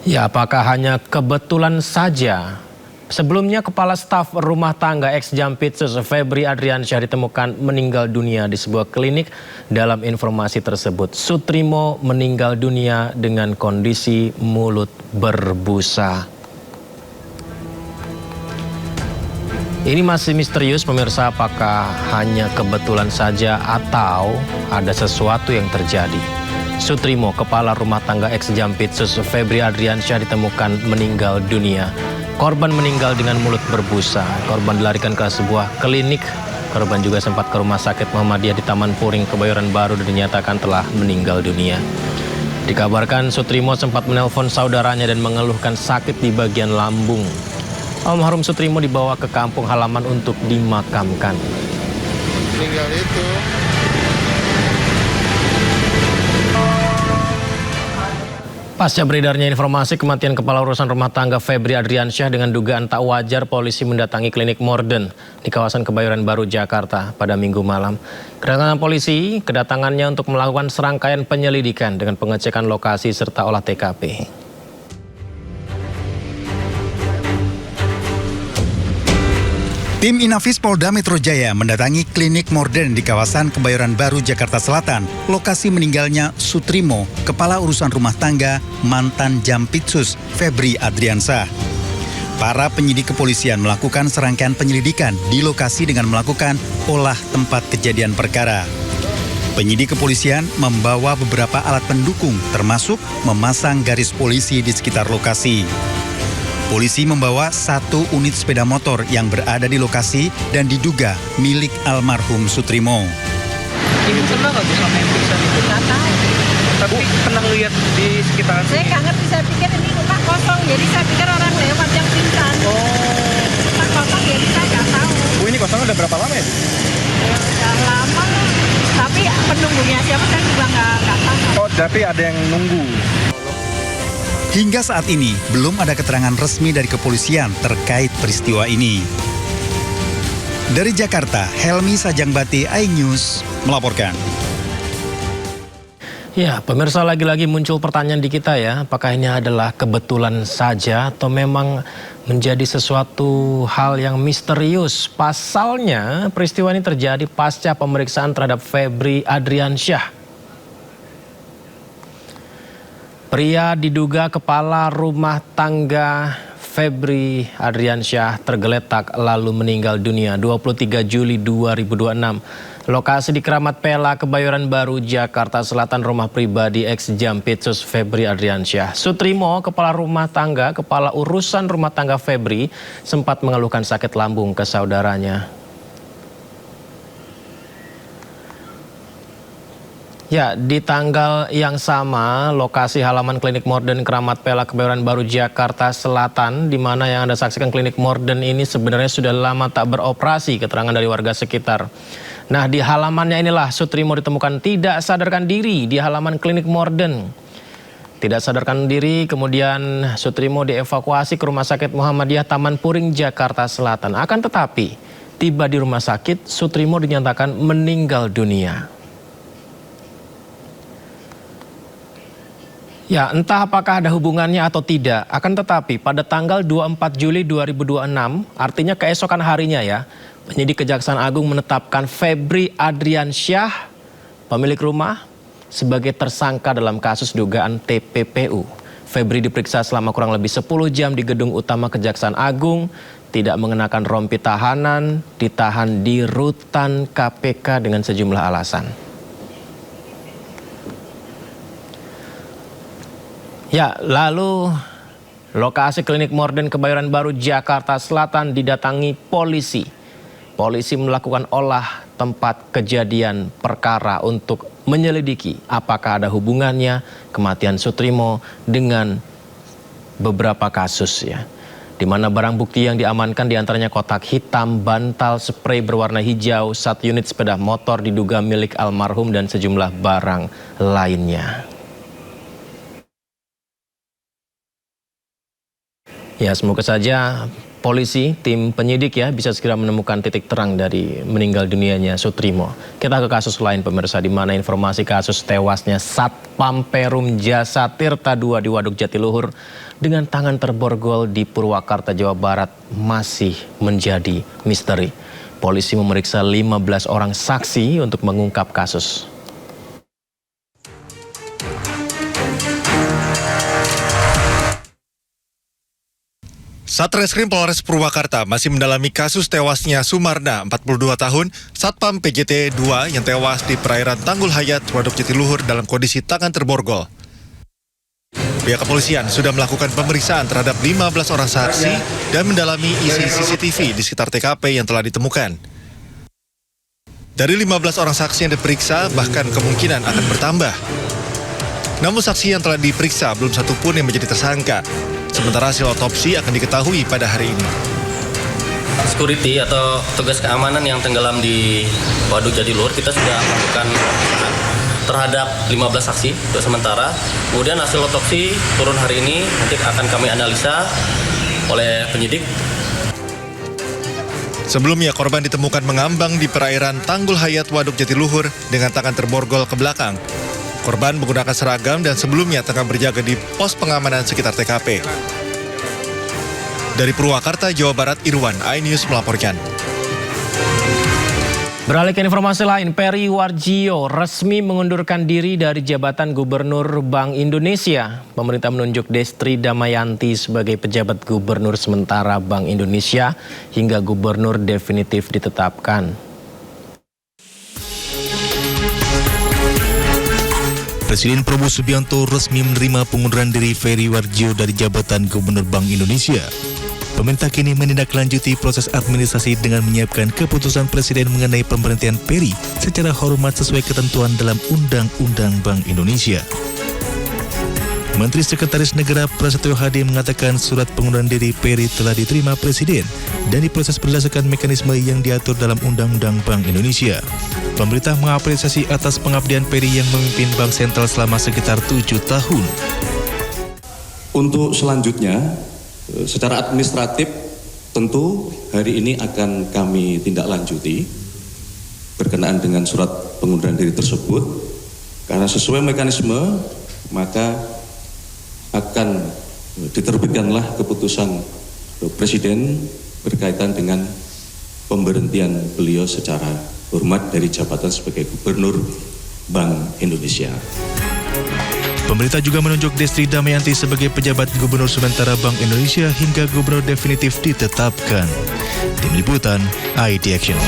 Ya, apakah hanya kebetulan saja? Sebelumnya, Kepala Staf Rumah Tangga ex-Jampitsus Febri Adriansyah ditemukan meninggal dunia di sebuah klinik. Dalam informasi tersebut, Sutrimo meninggal dunia dengan kondisi mulut berbusa. Ini masih misterius pemirsa, apakah hanya kebetulan saja atau ada sesuatu yang terjadi. Sutrimo, Kepala Rumah Tangga ex-Jampitsus Febri Adriansyah ditemukan meninggal dunia. Korban meninggal dengan mulut berbusa. Korban dilarikan ke sebuah klinik. Korban juga sempat ke Rumah Sakit Muhammadiyah di Taman Puring, Kebayoran Baru dan dinyatakan telah meninggal dunia. Dikabarkan Sutrimo sempat menelpon saudaranya dan mengeluhkan sakit di bagian lambung. Almarhum Sutrimo dibawa ke kampung halaman untuk dimakamkan. Meninggal itu. Pasca beredarnya informasi kematian Kepala Urusan Rumah Tangga Febri Adriansyah dengan dugaan tak wajar, polisi mendatangi klinik Morden di kawasan Kebayoran Baru, Jakarta pada Minggu malam. Kedatangan polisi, kedatangannya untuk melakukan serangkaian penyelidikan dengan pengecekan lokasi serta olah TKP. Tim Inafis Polda Metro Jaya mendatangi klinik Morden di kawasan Kebayoran Baru, Jakarta Selatan. Lokasi meninggalnya Sutrimo, Kepala Urusan Rumah Tangga mantan Jampitsus Febri Adriansyah. Para penyidik kepolisian melakukan serangkaian penyelidikan di lokasi dengan melakukan olah tempat kejadian perkara. Penyidik kepolisian membawa beberapa alat pendukung termasuk memasang garis polisi di sekitar lokasi. Polisi membawa 1 unit sepeda motor yang berada di lokasi dan diduga milik almarhum Sutrimo. Ibu pernah nggak bisa main pingsan itu? Nggak tahu. Tapi pernah lihat di sekitaran Saya sini? nggak ngerti, saya pikir ini rumah kosong, jadi saya pikir orang lewat yang pingsan. Oh, Rumah kosong, jadi saya nggak tahu. Bu, ini kosong udah berapa lama ya? Ya, udah lama, tapi penunggunya siapa saya juga nggak tahu. Oh, tapi ada yang nunggu. Hingga saat ini, belum ada keterangan resmi dari kepolisian terkait peristiwa ini. Dari Jakarta, Helmi Sajangbati, iNews melaporkan. Ya, pemirsa, lagi-lagi muncul pertanyaan di kita ya, apakah ini adalah kebetulan saja atau memang menjadi sesuatu hal yang misterius. Pasalnya, peristiwa ini terjadi pasca pemeriksaan terhadap Febri Adriansyah. Pria diduga kepala rumah tangga Febri Adriansyah tergeletak lalu meninggal dunia 23 Juli 2026. Lokasi di Keramat Pela, Kebayoran Baru, Jakarta Selatan, rumah pribadi ex-Jampitsus Febri Adriansyah. Sutrimo, kepala rumah tangga, kepala urusan rumah tangga Febri, sempat mengeluhkan sakit lambung ke saudaranya. Ya, di tanggal yang sama, lokasi halaman klinik Morden Keramat Pela, Kebayoran Baru, Jakarta Selatan, di mana yang Anda saksikan klinik Morden ini sebenarnya sudah lama tak beroperasi, keterangan dari warga sekitar. Nah, di halamannya inilah Sutrimo ditemukan tidak sadarkan diri di halaman klinik Morden. Tidak sadarkan diri, kemudian Sutrimo dievakuasi ke Rumah Sakit Muhammadiyah Taman Puring, Jakarta Selatan. Akan tetapi, tiba di rumah sakit, Sutrimo dinyatakan meninggal dunia. Ya, entah apakah ada hubungannya atau tidak. Akan tetapi pada tanggal 24 Juli 2026, artinya keesokan harinya ya, penyidik Kejaksaan Agung menetapkan Febri Adriansyah, pemilik rumah, sebagai tersangka dalam kasus dugaan TPPU. Febri diperiksa selama kurang lebih 10 jam di gedung utama Kejaksaan Agung, tidak mengenakan rompi tahanan, ditahan di rutan KPK dengan sejumlah alasan. Ya, lalu lokasi klinik Morden Kebayoran Baru, Jakarta Selatan didatangi polisi. Polisi melakukan olah tempat kejadian perkara untuk menyelidiki apakah ada hubungannya kematian Sutrimo dengan beberapa kasus ya. Di mana barang bukti yang diamankan diantaranya kotak hitam, bantal spray berwarna hijau, 1 unit sepeda motor diduga milik almarhum dan sejumlah barang lainnya. Ya, semoga saja polisi, tim penyidik ya bisa segera menemukan titik terang dari meninggal dunianya Sutrimo. Kita ke kasus lain pemirsa, di mana informasi kasus tewasnya Satpam Perum Jasa Tirta II di Waduk Jatiluhur dengan tangan terborgol di Purwakarta, Jawa Barat masih menjadi misteri. Polisi memeriksa 15 orang saksi untuk mengungkap kasus. Satreskrim Polres Purwakarta masih mendalami kasus tewasnya Sumarna, 42 tahun, Satpam PJT 2 yang tewas di perairan Tanggul Hayat, Waduk Jatiluhur dalam kondisi tangan terborgol. Pihak kepolisian sudah melakukan pemeriksaan terhadap 15 orang saksi dan mendalami isi CCTV di sekitar TKP yang telah ditemukan. Dari 15 orang saksi yang diperiksa, bahkan kemungkinan akan bertambah. Namun saksi yang telah diperiksa belum satu pun yang menjadi tersangka. Sementara hasil otopsi akan diketahui pada hari ini. Security atau tugas keamanan yang tenggelam di Waduk Jatiluhur kita sudah melakukan terhadap 15 saksi untuk sementara. Kemudian hasil otopsi turun hari ini nanti akan kami analisa oleh penyidik. Sebelumnya korban ditemukan mengambang di perairan Tanggul Hayat Waduk Jatiluhur dengan tangan terborgol ke belakang. Korban menggunakan seragam dan sebelumnya tengah berjaga di pos pengamanan sekitar TKP. Dari Purwakarta, Jawa Barat, Irwan, iNews melaporkan. Beralih ke informasi lain, Peri Warjio resmi mengundurkan diri dari jabatan Gubernur Bank Indonesia. Pemerintah menunjuk Destri Damayanti sebagai pejabat Gubernur sementara Bank Indonesia hingga Gubernur definitif ditetapkan. Presiden Prabowo Subianto resmi menerima pengunduran diri Peri Warjio dari jabatan Gubernur Bank Indonesia. Pemerintah kini menindaklanjuti proses administrasi dengan menyiapkan keputusan Presiden mengenai pemberhentian Peri secara hormat sesuai ketentuan dalam Undang-Undang Bank Indonesia. Menteri Sekretaris Negara Prasetyo Hadi mengatakan surat pengunduran diri Peri telah diterima Presiden dan diproses berdasarkan mekanisme yang diatur dalam Undang-Undang Bank Indonesia. Pemerintah mengapresiasi atas pengabdian Peri yang memimpin Bank Sentral selama sekitar 7 tahun. Untuk selanjutnya, secara administratif tentu hari ini akan kami tindak lanjuti berkenaan dengan surat pengunduran diri tersebut. Karena sesuai mekanisme, maka akan diterbitkanlah keputusan Presiden berkaitan dengan pemberhentian beliau secara hormat dari jabatan sebagai Gubernur Bank Indonesia. Pemerintah juga menunjuk Destri Damayanti sebagai pejabat Gubernur sementara Bank Indonesia hingga Gubernur definitif ditetapkan. Tim Liputan, ID Action.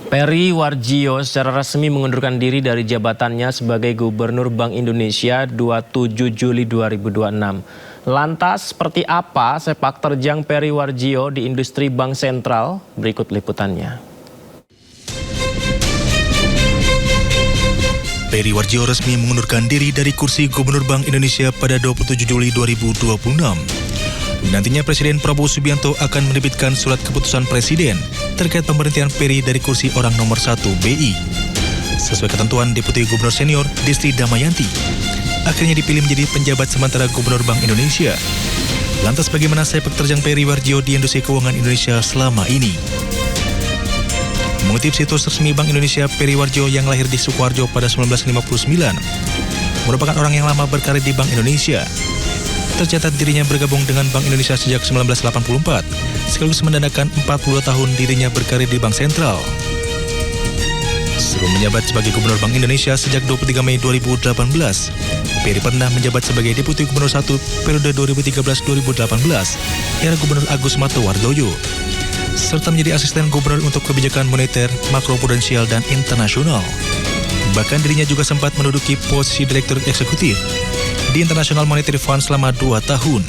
Peri Warjio secara resmi mengundurkan diri dari jabatannya sebagai Gubernur Bank Indonesia 27 Juli 2026. Lantas, seperti apa sepak terjang Peri Warjio di industri bank sentral? Berikut liputannya. Peri Warjio resmi mengundurkan diri dari kursi Gubernur Bank Indonesia pada 27 Juli 2026. Nantinya Presiden Prabowo Subianto akan menerbitkan surat keputusan Presiden terkait pemberhentian Peri dari kursi orang nomor 1 BI. Sesuai ketentuan Deputi Gubernur Senior Destri Damayanti akhirnya dipilih menjadi penjabat sementara Gubernur Bank Indonesia. Lantas bagaimana sepak terjang Peri Warjio di industri keuangan Indonesia selama ini? Mengutip situs resmi Bank Indonesia, Peri Warjio yang lahir di Sukoharjo pada 1959 merupakan orang yang lama berkarir di Bank Indonesia. Tercatat dirinya bergabung dengan Bank Indonesia sejak 1984, sekaligus menandakan 42 tahun dirinya berkarir di Bank Sentral. Sebelum menjabat sebagai Gubernur Bank Indonesia sejak 23 Mei 2018, Peri pernah menjabat sebagai Deputi Gubernur 1 periode 2013-2018, era Gubernur Agus Martowardoyo, serta menjadi asisten gubernur untuk kebijakan moneter, makroprudensial, dan internasional. Bahkan dirinya juga sempat menduduki posisi Direktur Eksekutif di International Monetary Fund selama 2 tahun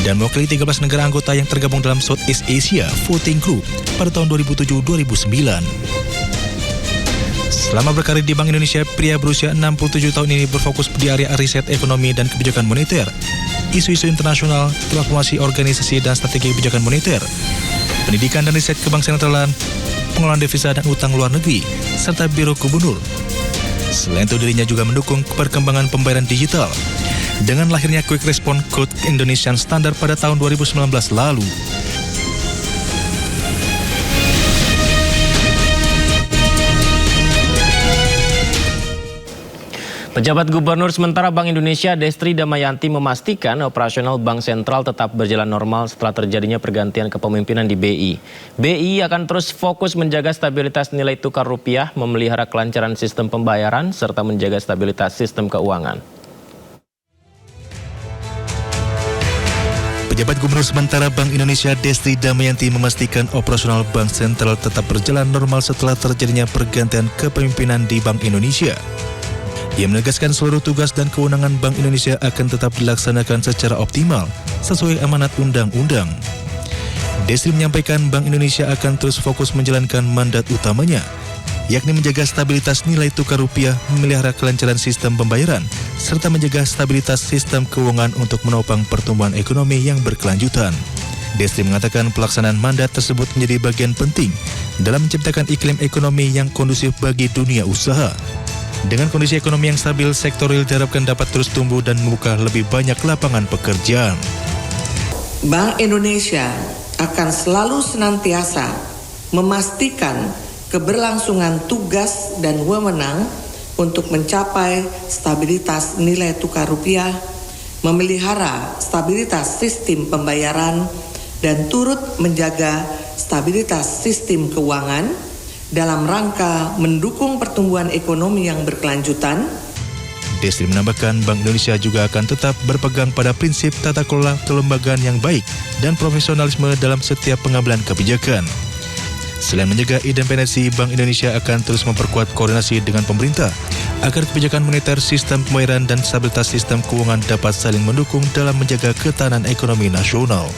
dan mewakili 13 negara anggota yang tergabung dalam Southeast Asia Voting Group pada tahun 2007-2009. Selama berkarir di Bank Indonesia, pria berusia 67 tahun ini berfokus di area riset ekonomi dan kebijakan moneter, isu-isu internasional, transformasi organisasi dan strategi kebijakan moneter, pendidikan dan riset kebank sentralan, pengelolaan devisa dan utang luar negeri, serta biro gubernur. Selain itu dirinya juga mendukung perkembangan pembayaran digital Dengan lahirnya Quick Response Code Indonesian Standard pada tahun 2019 lalu, Pejabat Gubernur sementara Bank Indonesia Destri Damayanti memastikan operasional Bank Sentral tetap berjalan normal setelah terjadinya pergantian kepemimpinan di BI. BI akan terus fokus menjaga stabilitas nilai tukar rupiah, memelihara kelancaran sistem pembayaran, serta menjaga stabilitas sistem keuangan. Pejabat Gubernur sementara Bank Indonesia Destri Damayanti memastikan operasional Bank Sentral tetap berjalan normal setelah terjadinya pergantian kepemimpinan di Bank Indonesia. Ia menegaskan seluruh tugas dan kewenangan Bank Indonesia akan tetap dilaksanakan secara optimal sesuai amanat undang-undang. Destri menyampaikan Bank Indonesia akan terus fokus menjalankan mandat utamanya, yakni menjaga stabilitas nilai tukar rupiah, memelihara kelancaran sistem pembayaran, serta menjaga stabilitas sistem keuangan untuk menopang pertumbuhan ekonomi yang berkelanjutan. Destri mengatakan pelaksanaan mandat tersebut menjadi bagian penting dalam menciptakan iklim ekonomi yang kondusif bagi dunia usaha. Dengan kondisi ekonomi yang stabil, sektor real diharapkan dapat terus tumbuh dan membuka lebih banyak lapangan pekerjaan. Bank Indonesia akan selalu senantiasa memastikan keberlangsungan tugas dan wewenang untuk mencapai stabilitas nilai tukar rupiah, memelihara stabilitas sistem pembayaran, dan turut menjaga stabilitas sistem keuangan dalam rangka mendukung pertumbuhan ekonomi yang berkelanjutan. Destri menambahkan Bank Indonesia juga akan tetap berpegang pada prinsip tata kelola kelembagaan yang baik dan profesionalisme dalam setiap pengambilan kebijakan. Selain menjaga independensi, Bank Indonesia akan terus memperkuat koordinasi dengan pemerintah agar kebijakan moneter, sistem pembayaran, dan stabilitas sistem keuangan dapat saling mendukung dalam menjaga ketahanan ekonomi nasional.